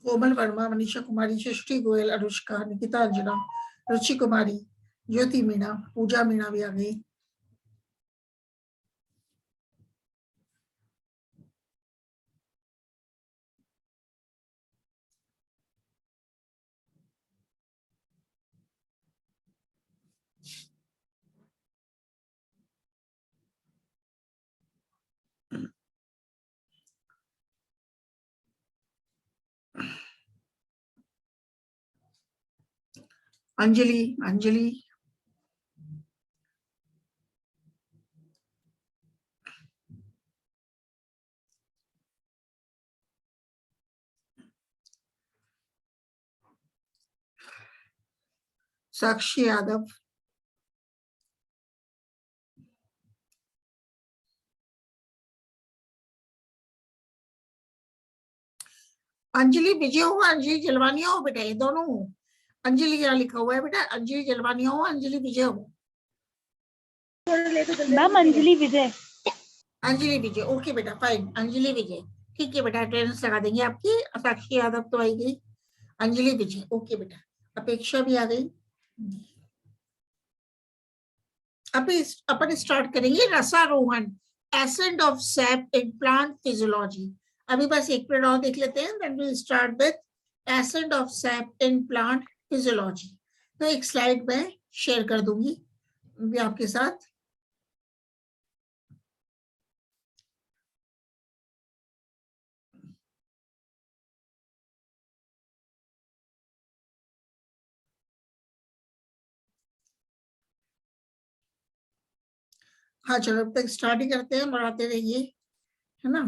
कोमल वर्मा, मनीषा कुमारी, सृष्टि गोयल, अनुष्का, निकिता अंजना, रुचि कुमारी, ज्योति मीणा, पूजा मीणा भी आ गई। अंजलि, अंजलि, साक्षी यादव, अंजलि विजय हो, अंजलि जलवानिया हो बेटा, ये दोनों हो। अंजलि क्या लिखा हुआ है बेटा? अंजलि जलवानिया हो, अंजलि विजय हो। मैम अंजलि विजय। अंजलि विजय, ओके बेटा, फाइन, अंजलि विजय, ठीक है बेटा, अटेंडेंस लगा देंगे आपकी। साक्षी यादव तो आई गई, अंजलि विजय, ओके बेटा। अपेक्षा भी आ गई। अभी अपन स्टार्ट करेंगे रसारोहण, ascent of sap in plant physiology. अभी बस एक मिनट और देख लेते हैं, then we start with ascent of sap in plant physiology. तो एक स्लाइड में शेयर कर दूंगी भी आपके साथ। हाँ चलो, अब तक स्टार्ट ही करते हैं, बढ़ाते रहिए, है ना।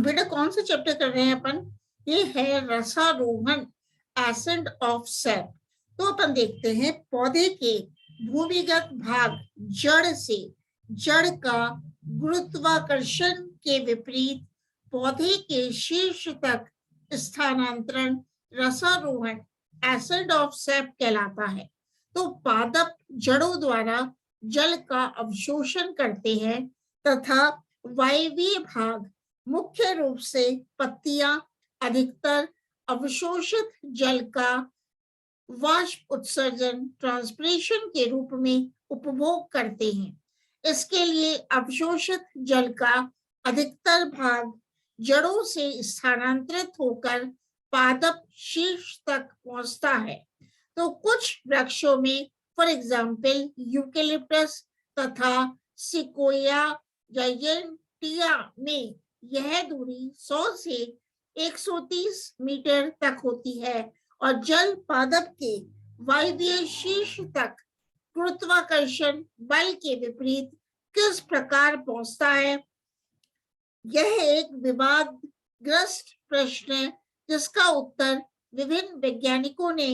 बेटा कौन सा चैप्टर कर रहे हैं अपन? ये है रसारोहण, एसेंट ऑफ सैप। तो अपन देखते हैं पौधे के भूमिगत भाग जड़ से, जड़ का गुरुत्वाकर्षण के विपरीत पौधे के शीर्ष तक स्थानांतरण रसारोहण, एसेंट ऑफ सैप कहलाता है। तो पादप जड़ों द्वारा जल का अवशोषण करते हैं तथा वायवीय भाग मुख्य रूप से पत्तियां अधिकतर अवशोषित जल का वाष्प उत्सर्जन, ट्रांसपिरेशन के रूप में उपभोग करते हैं। इसके लिए अवशोषित जल का अधिकतर भाग जड़ों से स्थानांतरित होकर पादप शीर्ष तक पहुंचता है। तो कुछ वृक्षों में, फॉर एग्जाम्पल यूकेलिप्टस तथा सिकोया जायंटिया में, यह दूरी 100 से 130 मीटर तक होती है और जल पादप के वायवीय शीर्ष तक गुरुत्वाकर्षण बल के विपरीत किस प्रकार पहुंचता है? यह एक विवादग्रस्त प्रश्न है जिसका उत्तर विभिन्न वैज्ञानिकों ने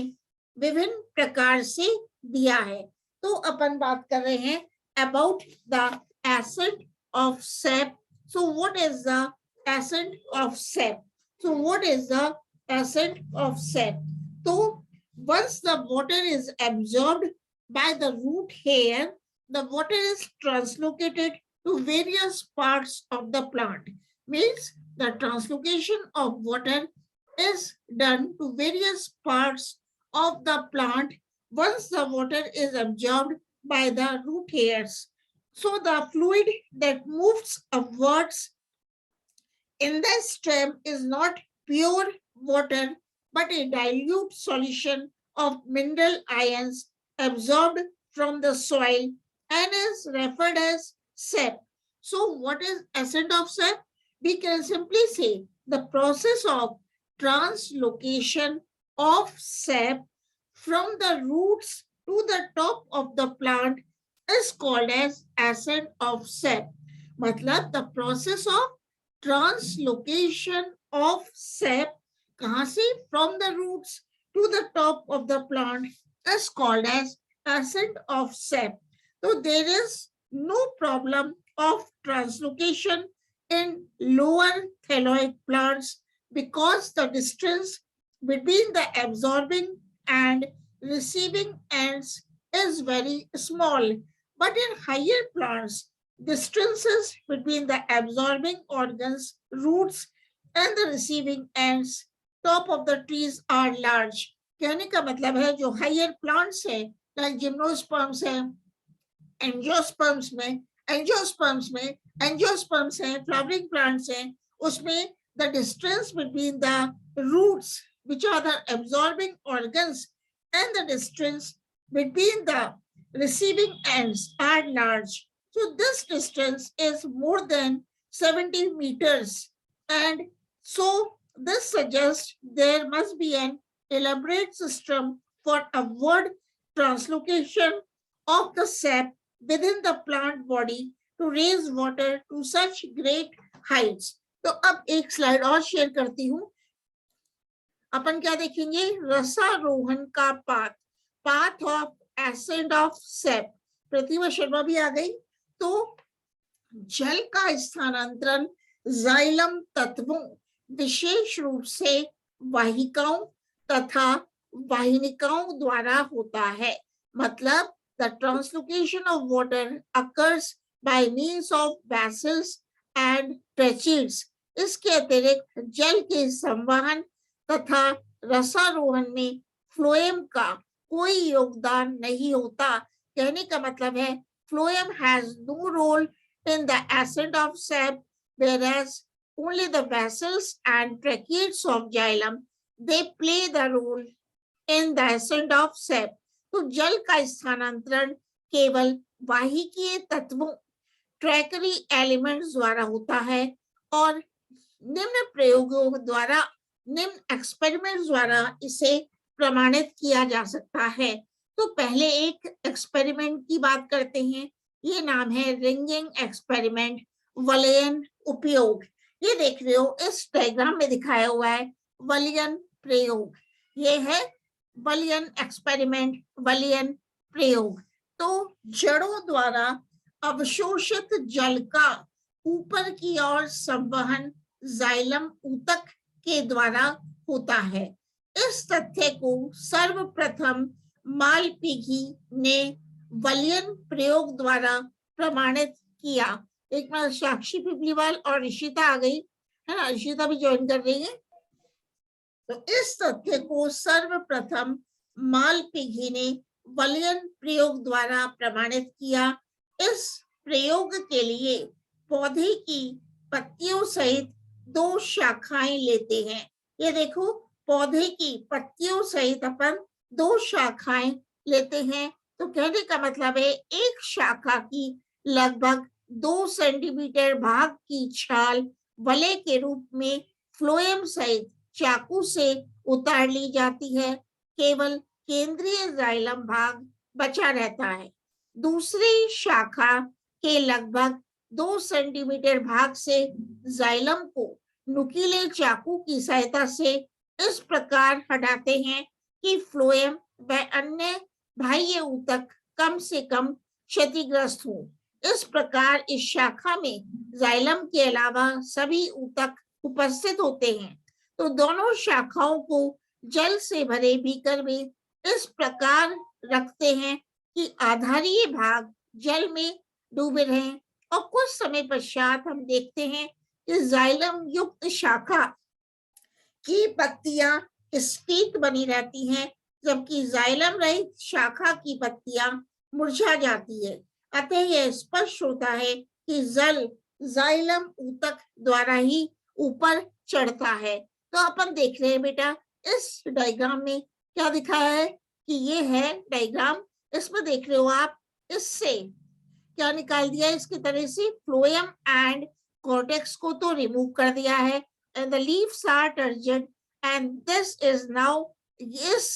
विभिन्न प्रकार से दिया है। तो अपन बात कर रहे हैं about the ascent of SAP. So what is the ascent of SAP? So what is the ascent of SAP? तो once the water is absorbed by the root hair, the water is translocated to various parts of the plant. Means the translocation of water is done to various parts of the plant once the water is absorbed by the root hairs. So the fluid that moves upwards in the stem is not pure water but a dilute solution of mineral ions absorbed from the soil and is referred as sap. So what is ascent of sap? We can simply say the process of translocation of sap from the roots to the top of the plant is called as ascent of sap. मतलब the process of translocation of sap कहाँ से? From the roots to the top of the plant is called as ascent of sap. So there is no problem of translocation in lower thalloid plants because the distance between the absorbing and receiving ends is very small. But in higher plants, distances between the absorbing organs, roots, and the receiving ends, top of the trees are large. कहने का मतलब है जो higher plants है, like gymnosperms है, angiosperms में angiosperms में angiosperms हैं, फ्लावरिंग प्लांट्स हैं, उसमें the distance between the roots which are the absorbing organs and the distance between the receiving ends are large. So this distance is more than 70 meters, and so this suggests there must be an elaborate system for upward translocation of the sap within the plant body to raise water to such great heights. तो अब एक slide और share करती हूँ. अपन क्या देखेंगे? रसारोहण का path of ascent of सेप. प्रतिभा शर्मा भी आ गई. तो जल का स्थानांतरण जाइलम तत्वों, विशेष रूप से वाहिकाओं तथा वाहिनिकाओं द्वारा होता है. मतलब the translocation of water occurs by means of vessels and tracheids. इसके अतिरिक्त जल के संवहन तथा रसारोहण में फ्लोएम का कोई योगदान नहीं होता. कहने का मतलब है phloem has no role in the ascent of sap, whereas only the vessels and tracheids of xylem they play the role in the ascent of sap. तो जल का स्थानांतरण केवल वाहिकीय तत्वों, ट्रैकरी एलिमेंट्स द्वारा होता है और निम्न प्रयोगों द्वारा, निम्न एक्सपेरिमेंट्स द्वारा इसे प्रमाणित किया जा सकता है. तो पहले एक एक्सपेरिमेंट की बात करते हैं. ये नाम है रिंगिंग एक्सपेरिमेंट, वलयन उपयोग. ये देख रहे हो इस डायग्राम में दिखाया हुआ है वलयन प्रयोग. ये है वलयन एक्सपेरिमेंट, वलयन प्रयोग. तो जड़ों द्वारा अवशोषित जल का ऊपर की ओर संवहन जाइलम ऊतक के द्वारा होता है. इस तथ्य को सर्वप्रथम मालपिघी ने वलयन प्रयोग द्वारा प्रमाणित किया. एक बार साक्षी पिपलीवाल और ऋषिता आ गई है ना, ऋषिता भी ज्वाइन कर रही है. तो इस तथ्य को सर्वप्रथम मालपिघी ने वलयन प्रयोग द्वारा प्रमाणित किया. इस प्रयोग के लिए पौधे की पत्तियों सहित 2 शाखाएं लेते हैं. ये देखो, पौधे की पत्तियों सहित अपन 2 शाखाएं लेते हैं. तो कहने का मतलब है एक शाखा की लगभग 2 सेंटीमीटर भाग की छाल वलय के रूप में फ्लोएम सहित चाकू से उतार ली जाती है. केवल केंद्रीय जाइलम भाग बचा रहता है. दूसरी शाखा के लगभग 2 सेंटीमीटर भाग से जाइलम को नुकीले चाकू की सहायता से इस प्रकार हटाते हैं कि फ्लोएम व अन्य बाह्य ऊतक कम से कम क्षतिग्रस्त हो. इस प्रकार इस शाखा में जाइलम के अलावा सभी ऊतक उपस्थित होते हैं. तो दोनों शाखाओं को जल से भरे बीकर में इस प्रकार रखते हैं कि आधारीय भाग जल में डूबे रहें. और कुछ समय पश्चात हम देखते हैं कि जाइलम युक्त शाखा की पत्तियां स्फीत बनी रहती हैं, जबकि जाइलम रहित शाखा की पत्तियां मुरझा जाती है. अतः यह स्पष्ट होता है कि जल जाइलम ऊतक द्वारा ही ऊपर चढ़ता है. तो अपन देख रहे हैं बेटा इस डायग्राम में क्या दिखाया है कि ये है डायग्राम. इसमें देख रहे हो आप, इससे क्या निकाल दिया, इसकी तरह से फ्लोएम एंड कॉर्टेक्स को तो रिमूव कर दिया है and the leaves are turgid and this is now. इस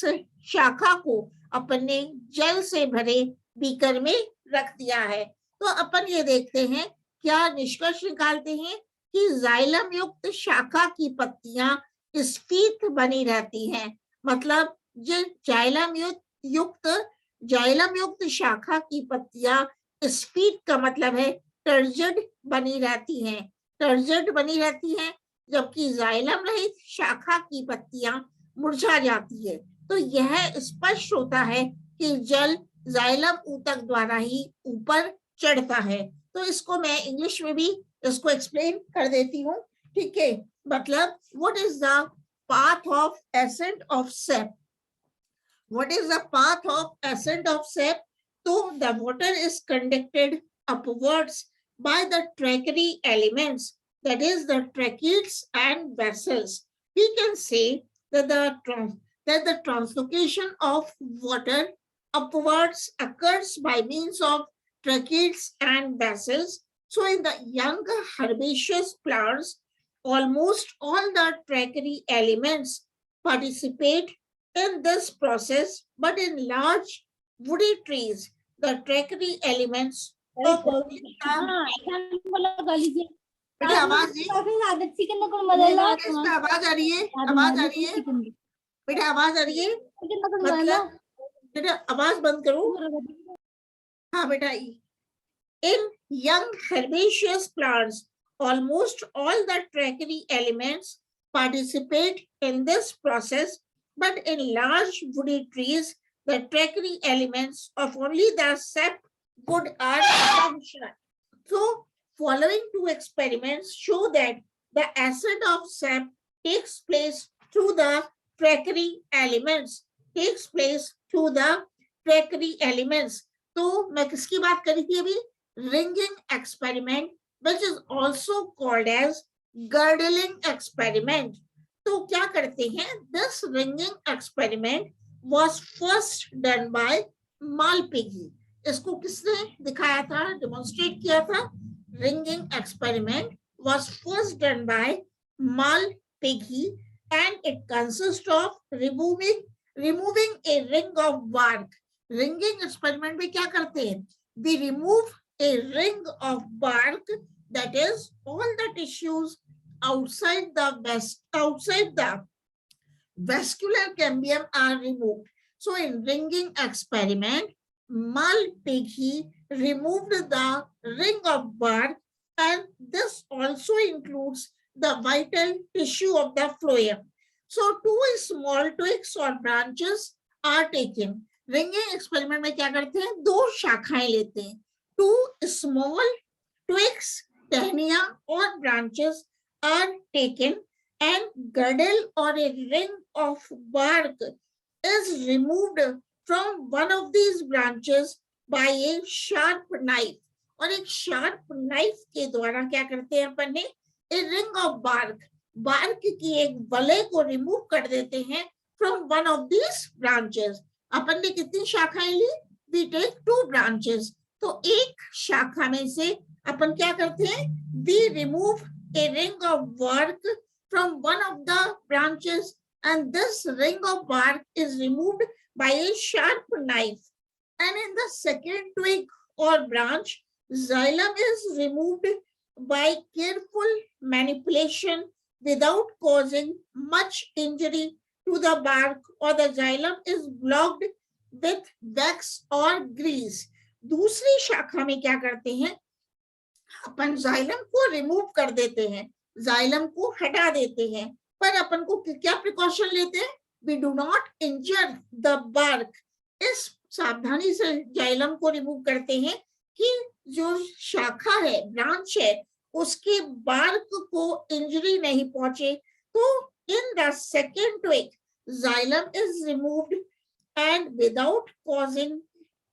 शाखा को अपन ने जल से भरे बीकर में रख दिया है. तो अपन ये देखते हैं, क्या निष्कर्ष निकालते हैं कि जाइलम युक्त शाखा की पत्तियां स्फीत बनी रहती हैं. मतलब जो जाइलम युक्त शाखा की पत्तियां स्फीट का मतलब है टर्जिड बनी रहती हैं, टर्जिड बनी रहती हैं, जबकि जाइलम रहित शाखा की पत्तियां मुरझा जाती है। तो यह स्पष्ट होता है कि जल जाइलम ऊतक द्वारा ही ऊपर चढ़ता है। तो इसको मैं इंग्लिश में भी इसको एक्सप्लेन कर देती हूँ, ठीक है। मतलब what is the path of ascent of sap? What is the path of ascent of sap? So the water is conducted upwards by the trachea elements, that is the tracheids and vessels. We can say that the translocation of water upwards occurs by means of tracheids and vessels. So in the young herbaceous plants, almost all the trachea elements participate in this process, but in large woody trees, the trachea elements of बेटा आवाज आवाज आ रही है, आवाज आ रही है बेटा, आवाज आ रही है, मतलब बेटा आवाज बंद करो। हाँ बेटा, in young herbaceous plants, almost all the trachea elements participate in this process, but in large woody trees, the trachea elements of only the sap wood are functional. So, following two experiments show that the ascent of sap takes place through the trachea elements, takes place through the trachea elements. तो मैं किसकी बात करी थी अभी? Ringing experiment, which is also called as girdling experiment. तो क्या करते हैं? This ringing experiment was first done by Malpighi. इसको किसने दिखाया था, डेमोन्स्ट्रेट किया था? Ringing experiment was first done by Malpighi, and it consists of removing a ring of bark. Ringing experiment में क्या करते हैं? We remove a ring of bark, that is all the tissues outside the vascular cambium are removed. So in ringing experiment, Malpighi removed the ring of bark, and this also includes the vital tissue of the phloem. So two small twigs or branches are taken. Ringing experiment में क्या करते हैं? दो शाखाएं लेते हैं. Two small twigs, टहनियां or branches are taken, and girdle or a ring of bark is removed from one of these branches by a sharp knife. और एक sharp knife के द्वारा क्या करते हैं अपन ने? A ring of bark की एक वलय को remove कर देते हैं from one of these branches. अपन ने कितनी शाखाएं ली? We take two branches. तो एक शाखा में से अपन क्या करते हैं? We remove a ring of bark from one of the branches, and this ring of bark is removed by a sharp knife. And in the second twig or branch, xylem is removed by careful manipulation without causing much injury to the bark, or the xylem is blocked with wax or grease. दूसरी शाखा में क्या करते हैं? अपन xylem को remove कर देते हैं, जाइलम को हटा देते हैं, पर अपन को क्या प्रिकॉशन लेते हैं? We do not injure the bark. इस सावधानी से जाइलम को रिमूव करते हैं कि जो शाखा है, ब्रांच है, उसके बार्क को इंजरी नहीं पहुंचे. तो in the second twig, xylem is removed, and without causing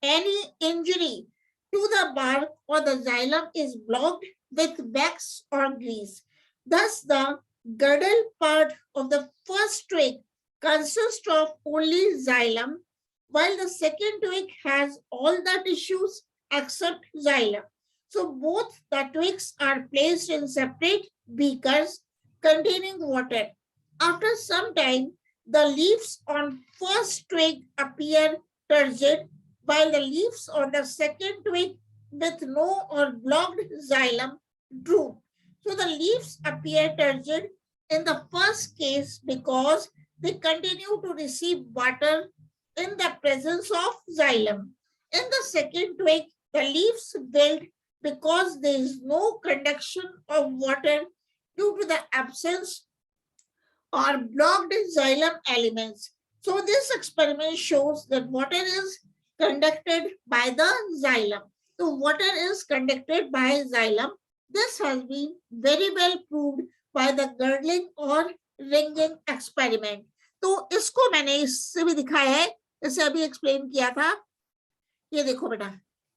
any injury to the bark, or the xylem is blocked with wax or grease. Thus, the girdle part of the first twig consists of only xylem, while the second twig has all the tissues except xylem. So both the twigs are placed in separate beakers containing water. After some time, the leaves on first twig appear turgid, while the leaves on the second twig with no or blocked xylem droop. So the leaves appear turgid in the first case because they continue to receive water in the presence of xylem. In the second twig, The leaves wilt because there is no conduction of water due to the absence or blocked xylem elements. So this experiment shows that water is conducted by the xylem. So water is conducted by xylem. This has been very well proved by the girdling और ringing experiment. तो इसको मैंने इससे भी दिखाया है, जैसे अभी एक्सप्लेन किया था. ये देखो बेटा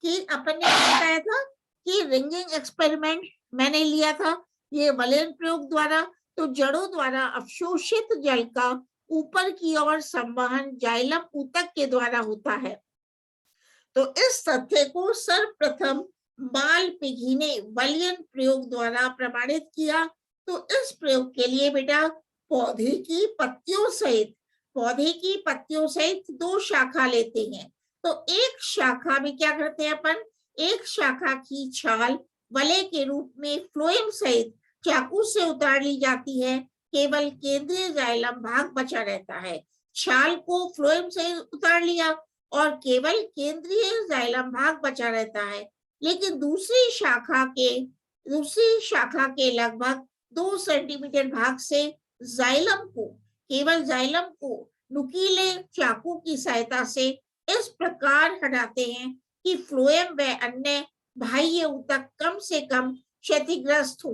कि अपन ने बताया था कि रिंगिंग एक्सपेरिमेंट मैंने लिया था ये वलयन प्रयोग द्वारा. तो जड़ों द्वारा अवशोषित जल का ऊपर की ओर संवहन जाइलम ऊतक के द्वारा होता है. तो इस तथ्य को सर्वप्रथम माल पिघी ने वलयन प्रयोग द्वारा प्रमाणित किया. तो इस प्रयोग के लिए बेटा पौधे की पत्तियों सहित 2 शाखा लेते हैं. तो एक शाखा में क्या करते हैं अपन, एक शाखा की छाल वलय के रूप में फ्लोएम सहित चाकू से उतार ली जाती है. केवल केंद्रीय जाइलम भाग बचा रहता है. छाल को फ्लोएम से उतार लिया और केवल केंद्रीय जाइलम भाग बचा रहता है. लेकिन दूसरी शाखा के लगभग 2 सेंटीमीटर भाग से केवल जाइलम को नुकीले चाकू की सहायता से इस प्रकार हटाते हैं कि फ्लोएम व अन्य बाह्य ऊतक कम से कम क्षतिग्रस्त हो.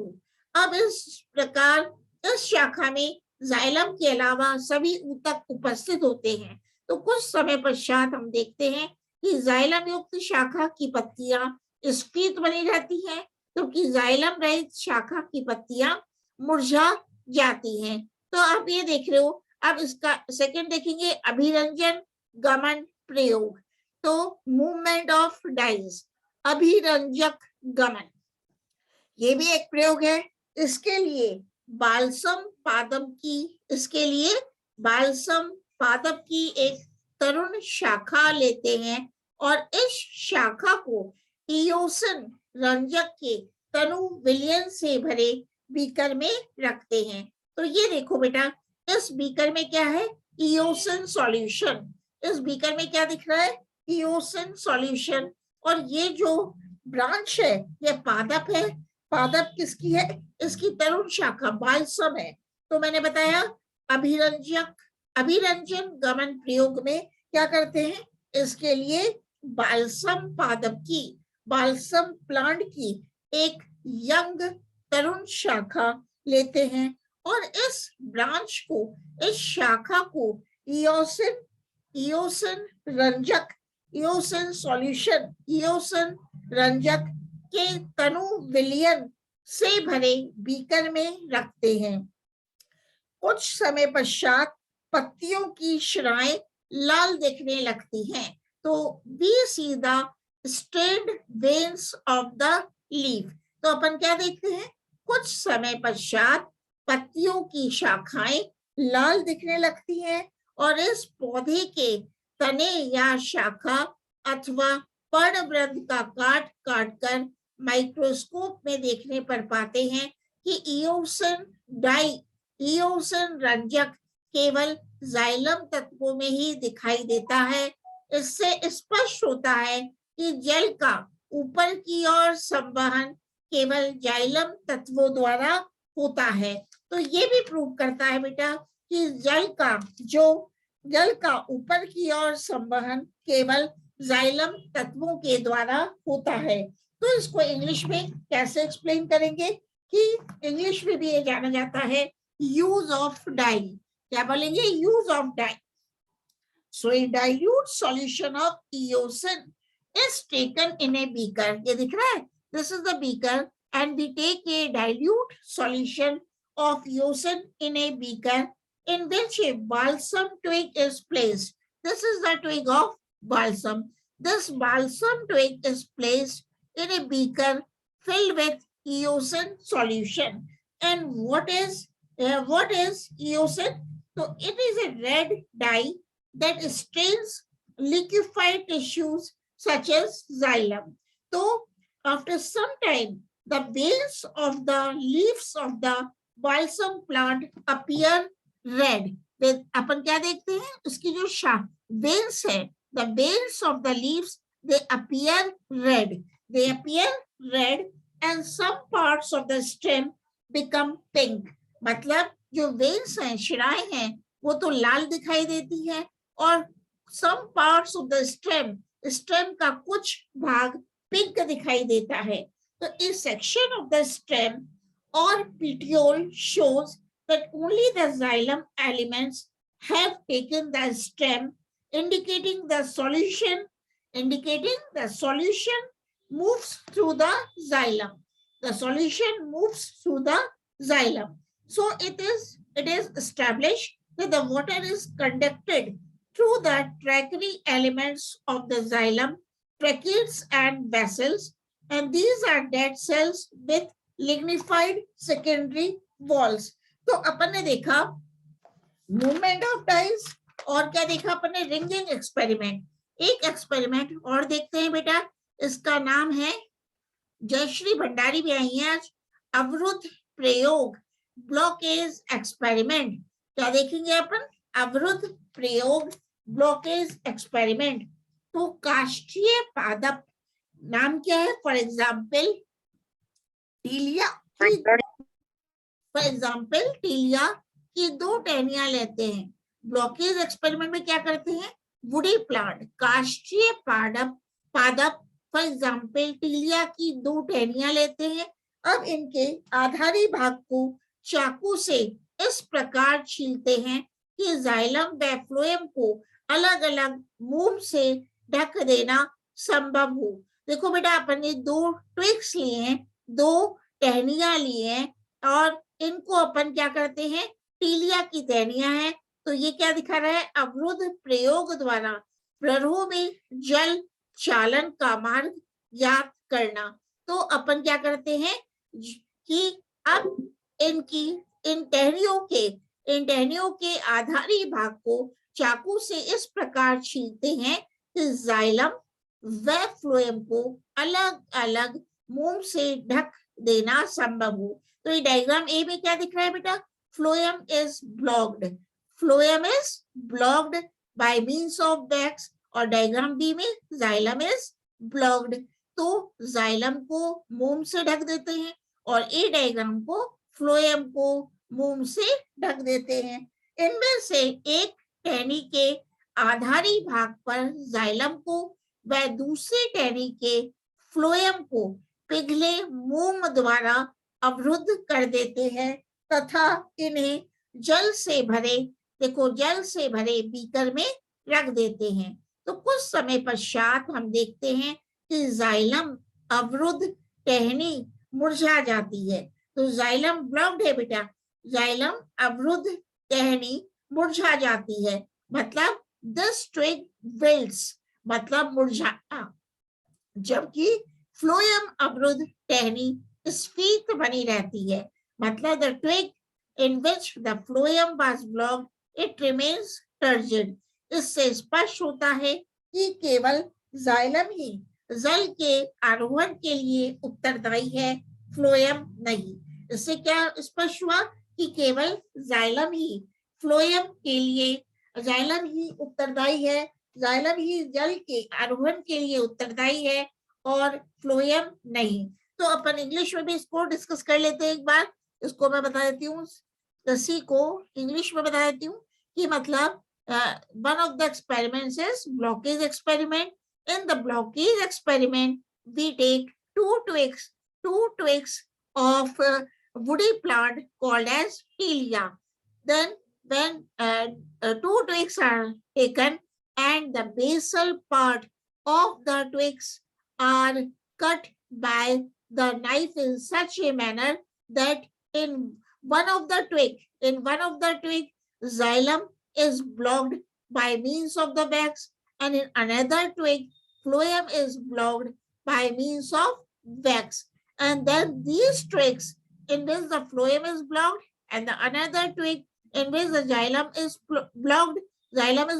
अब इस प्रकार इस शाखा में जाइलम के अलावा सभी ऊतक उपस्थित होते हैं. तो कुछ समय पश्चात हम देखते हैं कि जाइलम युक्त शाखा की पत्तियां स्फीत बनी रहती हैं, क्योंकि जाइलम रहित शाखा की पत्तियां मुरझा जाती हैं. तो आप ये देख रहे हो. अब इसका सेकंड देखेंगे, अभिरंजन गमन प्रयोग. तो मूवमेंट ऑफ डाइज, अभिरंजक गमन, ये भी एक प्रयोग है. इसके लिए बालसम पादप की एक तरुण शाखा लेते हैं और इस शाखा को इयोसिन रंजक के तनु विलयन से भरे बीकर में रखते हैं. तो ये देखो बेटा, इस बीकर में क्या है, इयोसिन सॉल्यूशन. इस बीकर में क्या दिख रहा है, इयोसिन सॉल्यूशन. और ये जो ब्रांच है ये पादप है. पादप किसकी है, इसकी तरुण शाखा बालसम है. तो मैंने बताया अभिरंजन गमन प्रयोग में क्या करते हैं, इसके लिए बालसम प्लांट की एक यंग तरुण शाखा लेते हैं और इस ब्रांच को, इस शाखा को इयोसिन रंजक के तनु विलयन से भरे बीकर में रखते हैं. कुछ समय पश्चात पत्तियों की शिराएं लाल दिखने लगती हैं. तो we see the stained veins of the leaf. तो अपन क्या देखते हैं, कुछ समय पश्चात पत्तियों की शाखाएं लाल दिखने लगती हैं और इस पौधे के तने या शाखा अथवा पर्णवृंत का काट कर माइक्रोस्कोप में देखने पर पाते हैं कि इयोसिन रंजक केवल जाइलम तत्वों में ही दिखाई देता है. इससे स्पष्ट होता है कि जल का ऊपर की ओर संवहन केवल जाइलम तत्वों द्वारा होता है. तो ये भी प्रूव करता है बेटा कि जल का ऊपर की ओर संवहन केवल जाइलम तत्वों के द्वारा होता है. तो इसको इंग्लिश में कैसे एक्सप्लेन करेंगे कि इंग्लिश में भी ये जाना जाता है यूज ऑफ डाई. क्या बोलेंगे, use of dye. So a dilute solution of eosin is taken in a beaker. ये दिख रहा है, this is the beaker and we take a dilute solution of eosin in a beaker in which a balsam twig is placed. This is the twig of balsam. This balsam twig is placed in a beaker filled with eosin solution. And what is eosin? So it is a red dye that stains liquefied tissues such as xylem. So after some time, the veins of the leaves of the balsam plant appear red. अपन क्या देखते हैं, उसकी जो veins है, the veins of the leaves they appear red. They appear red and some parts of the stem become pink. मतलब जो veins हैं, शिराएं हैं, वो तो लाल दिखाई देती है और some parts of the stem का कुछ भाग पिंक दिखाई देता है. तो इस section of the stem or petiole shows that only the xylem elements have taken the stem, indicating the solution moves through the xylem. The solution moves through the xylem. So it is established that the water is conducted through the trachea elements of the xylem, tracheids and vessels, and these are dead cells with lignified secondary walls. तो अपन ने देखा movement of dies और क्या देखा अपन ने, ringing experiment. एक experiment और देखते हैं बेटा, इसका नाम है, जयश्री भंडारी भी आई है आज, अवरुद्ध प्रयोग ब्लॉकेज एक्सपेरिमेंट. क्या देखेंगे अपन, अवरुद्ध प्रयोग ब्लॉकेज एक्सपेरिमेंट. तो काष्ठीय पादप नाम क्या है, फॉर एग्जाम्पल टीलिया, टीलिया की 2 टहनियां लेते हैं. ब्लॉकेज एक्सपेरिमेंट में क्या करते हैं, वुडी प्लांट, काष्ठीय पादप फॉर एग्जाम्पल टीलिया की 2 टहनियां लेते हैं. अब इनके आधारी भाग को चाकू से इस प्रकार छीलते हैं कि जाइलम व फ्लोएम को अलग अलग मोम से ढक देना संभव हो. देखो बेटा, अपन ने 2 ट्विग्स लिए हैं, 2 टहनियां लिए हैं और इनको अपन क्या करते हैं, टीलिया की टहनियां हैं. तो ये क्या दिखा रहा है, अवरुद्ध प्रयोग द्वारा प्ररोह में जल चालन का मार्ग ज्ञात करना. तो अपन क्या करते हैं कि अब इन टहनियों के आधारी भाग को चाकू से इस प्रकार छीलते हैं कि जाइलम व फ्लोएम को अलग अलग मोम से ढक देना संभव हो. तो ये डायग्राम ए में क्या दिख रहा है बेटा, phloem is blocked by means of wax, और डायग्राम बी में जाइलम इज ब्लॉक्ड. तो जाइलम को मोम से ढक देते हैं और ए डायग्राम को फ्लोएम को मोम से ढक देते हैं. इनमें से एक टहनी के आधारी भाग पर जाइलम को व दूसरे टहनी के फ्लोएम को पिघले मोम द्वारा अवरुद्ध कर देते हैं तथा इन्हें जल से भरे बीकर में रख देते हैं. तो कुछ समय पश्चात हम देखते हैं कि जाइलम अवरुद्ध टहनी मुरझा जाती है. तो जाइलम ब्लॉक्ड है बेटा, जाइलम अवरुद्ध टहनी मुरझा जाती है, मतलब दिस ट्विग विल्ट्स, मतलब मुरझाना, जबकि फ्लोएम अवरुद्ध टहनी स्फीत बनी रहती है, मतलब the twig in which the phloem was blocked, it remains turgid. इससे स्पष्ट होता है कि केवल जाइलम ही जल के आरोहण के लिए उत्तरदायी है, फ्लोएम नहीं. इससे क्या स्पष्ट हुआ कि केवल जाइलम ही फ्लोएम के लिए, जाइलम ही उत्तरदायी है, जाइलम ही जल के आरोहण के लिए उत्तरदायी है और फ्लोएम नहीं. तो अपन इंग्लिश में भी इसको डिस्कस कर लेते हैं एक बार. इसको मैं बता देती हूँ, दसी को इंग्लिश में बता देती हूँ कि मतलब one of the experiments is blockage experiment. In the blockage experiment, we take two twigs of woody plant called as tilia. Then when 2 twigs are taken and the basal part of the twigs are cut by the knife in such a manner that in one of the twig, xylem is blocked by means of the wax, and in another twig, phloem is blocked by means of wax. And then these twigs in which the phloem is blocked and the another twig in which the xylem is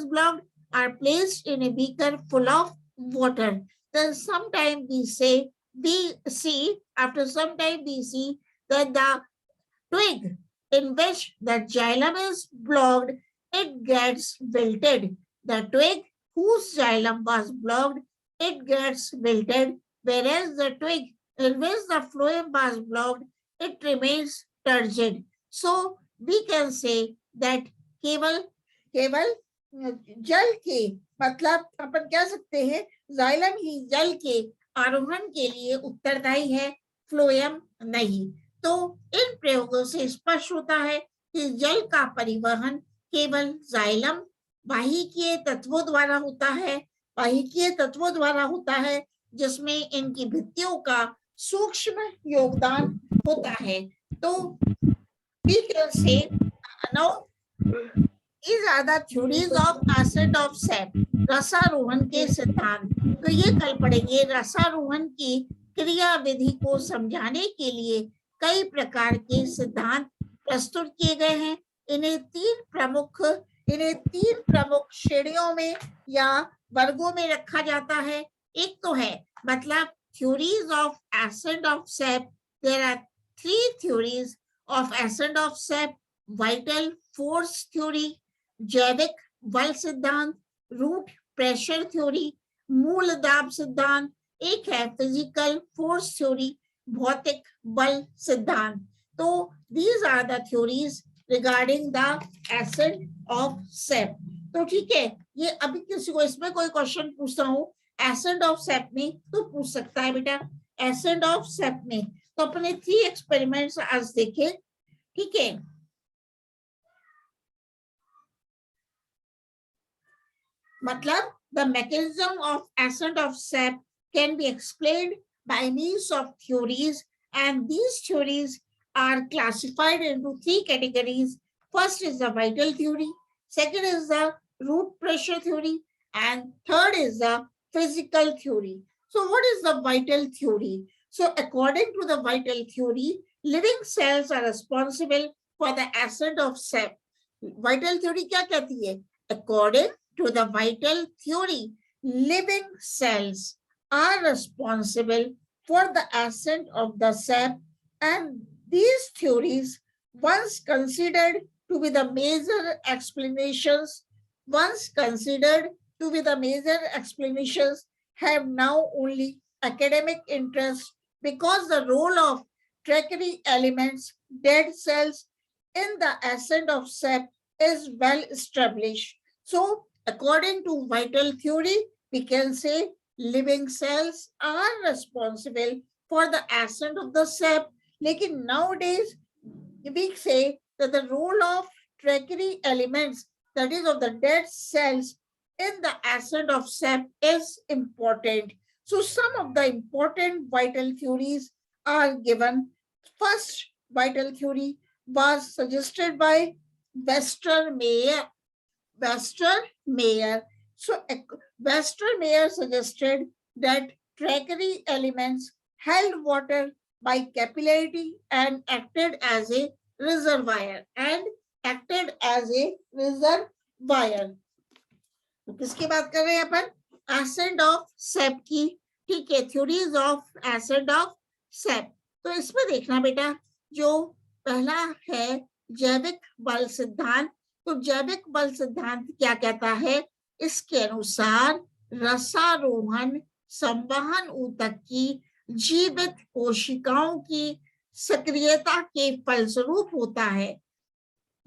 blocked are placed in a beaker full of water. Then sometime we see that the twig in which the xylem is blocked, it gets wilted. The twig whose xylem was blocked it gets wilted, whereas the twig in which the phloem was blocked, it remains turgid. So we can say that केवल केवल जल के मतलब अपन कह सकते हैं xylem ही जल के आरोहण के लिए उत्तरदायी है, फ्लोएम नहीं। तो इन प्रयोगों से स्पष्ट होता है कि जल का परिवहन केवल जाइलम बाह्यकीय तत्वों द्वारा होता है, बाह्यकीय तत्वों द्वारा होता है, जिसमें इनकी भित्तियों का सूक्ष्म योगदान होता है। तो we can say now these are the theories of ascent of sap, रसारोहण के सिद्धांत। तो ये कल पढ़ेंगे। रसारोहण की क्रिया विधि को समझाने के लिए कई प्रकार के सिद्धांत प्रस्तुत किए गए हैं। इन्हें तीन प्रमुख श्रेणियों में या वर्गों में रखा जाता है। एक तो है मतलब theories of ascent of sap. There are three theories of ascent of sap: vital force theory, जैविक बल सिद्धांत, रूट प्रेशर थ्योरी, मूल दाब सिद्धांत। एक है फिजिकल फोर्स थ्योरी, भौतिक बल सिद्धांत। तो these are the theories regarding the ascent of sap. तो ठीक है, ये अभी किसी को इसमें कोई क्वेश्चन पूछता हूँ ascent of sap में तो पूछ सकता है बेटा। ascent of sap में तो अपने 3 एक्सपेरिमेंट्स आज देखे, ठीक है। मतलब the mechanism of ascent of sap can be explained by means of theories, and these theories are classified into 3 categories. First is the vital theory, second is the root pressure theory, and third is the physical theory. So what is the vital theory? So according to the vital theory, living cells are responsible for the ascent of sap. Vital theory क्या कहती है? According to the vital theory, living cells are responsible for the ascent of the sap, and these theories, once considered to be the major explanations, have now only academic interest because the role of tertiary elements, dead cells, in the ascent of sap is well established. So, according to vital theory, we can say living cells are responsible for the ascent of the sap. Lekin nowadays, we say that the role of tertiary elements, that is of the dead cells, in the ascent of sap is important. So some of the important vital theories are given. First vital theory was suggested by Westermeyer. So Westermeyer suggested that tertiary elements held water by capillarity and acted as a reservoir. तो किसकी बात कर रहे हैं अपन? Accent of SAP की, ठीक है, theories of accent of SAP. तो इसमें देखना बेटा, जो पहला है जैविक बल सिद्धांत। तो जैविक बल सिद्धांत क्या कहता है? इसके अनुसार रसारोहण संवहन ऊतक की जीवित कोशिकाओं की सक्रियता के फलस्वरूप होता है,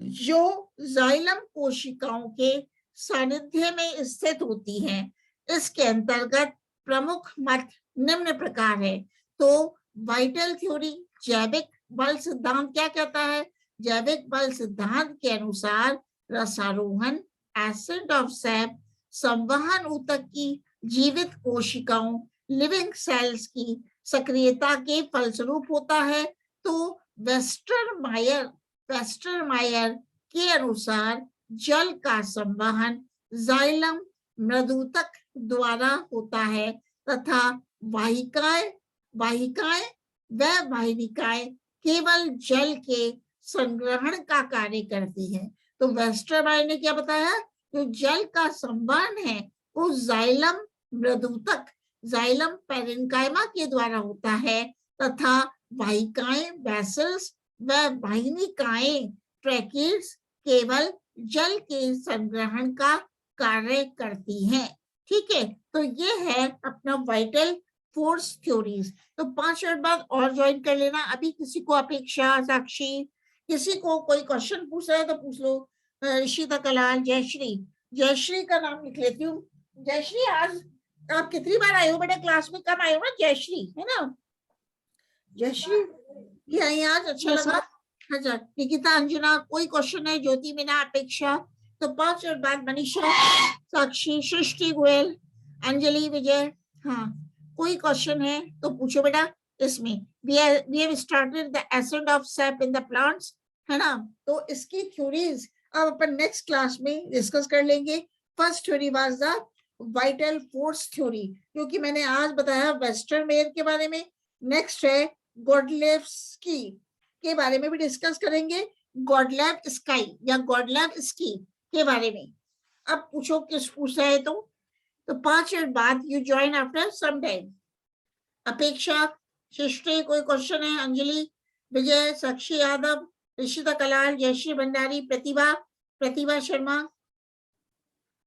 जो जाइलम कोशिकाओं के सानिध्य में स्थित होती हैं। इसके अंतर्गत प्रमुख मत निम्न प्रकार है। तो वाइटल थ्योरी, जैविक बल सिद्धांत क्या कहता है? जैविक बल सिद्धांत के अनुसार रसारोहण एसेंट ऑफ सैप संवहन ऊतक की जीवित कोशिकाओं लिविंग सेल्स की सक्रियता के फलस्वरूप होता है। तो वेस्टरमायर के अनुसार जल का संवहन जाइलम मृदुतक द्वारा होता है तथा वाहिकाएं केवल जल के संग्रहण का कार्य करती हैं। तो वेस्टरमायर ने क्या बताया? जो जल का संवहन है वो जाइलम मृदुतक, जाइलम पैरेन्काइमा के द्वारा होता है तथा वाहिकाएं वेसल्स व वाहिनिकाएं ट्रैकिड्स केवल जल के संग्रहण का कार्य करती हैं। ठीक है, तो ये है अपना वाइटल फोर्स थ्योरीज। तो 5 मिनट बाद और ज्वाइन कर लेना। अभी किसी को अपेक्षा, साक्षी, किसी को कोई क्वेश्चन पूछ रहा है तो पूछ लो। ऋषिता कलाल, जयश्री, जयश्री का नाम लिख लेती हूँ। जयश्री, आज आप कितनी बार आए हो बेटा क्लास में? कम आए हो ना जयश्री, है ना? जयश्री ये आई आज, अच्छा लगा। अच्छा, निकिता, अंजना, कोई क्वेश्चन है? ज्योति, मीना, अपेक्षा? तो 5 मिनट बाद मनीषा, साक्षी, सृष्टि, गोयल, अंजलि, विजय, हाँ, कोई क्वेश्चन है तो पूछो बेटा। इसमें we have started the ascent of sap in the plants, है ना? तो इसकी थ्योरीज अब अपन नेक्स्ट क्लास में डिस्कस कर लेंगे। First theory was the vital force theory, क्योंकि मैंने आज बताया वेस्टर्न मेयर के बारे में। नेक्स्ट है गॉडलेवस्की के बारे में भी डिस्कस करेंगे, गॉडलेव स्काई या गॉडलेव स्की के बारे में। अब पूछो किस पूछा है तो 5 मिनट बाद you join after some time. Apeksha, Srishti, कोई क्वेश्चन है? अंजलि, विजय, साक्षी यादव, ऋषिता कलाल, जयश्री भंडारी, प्रतिभा, प्रतिभा शर्मा,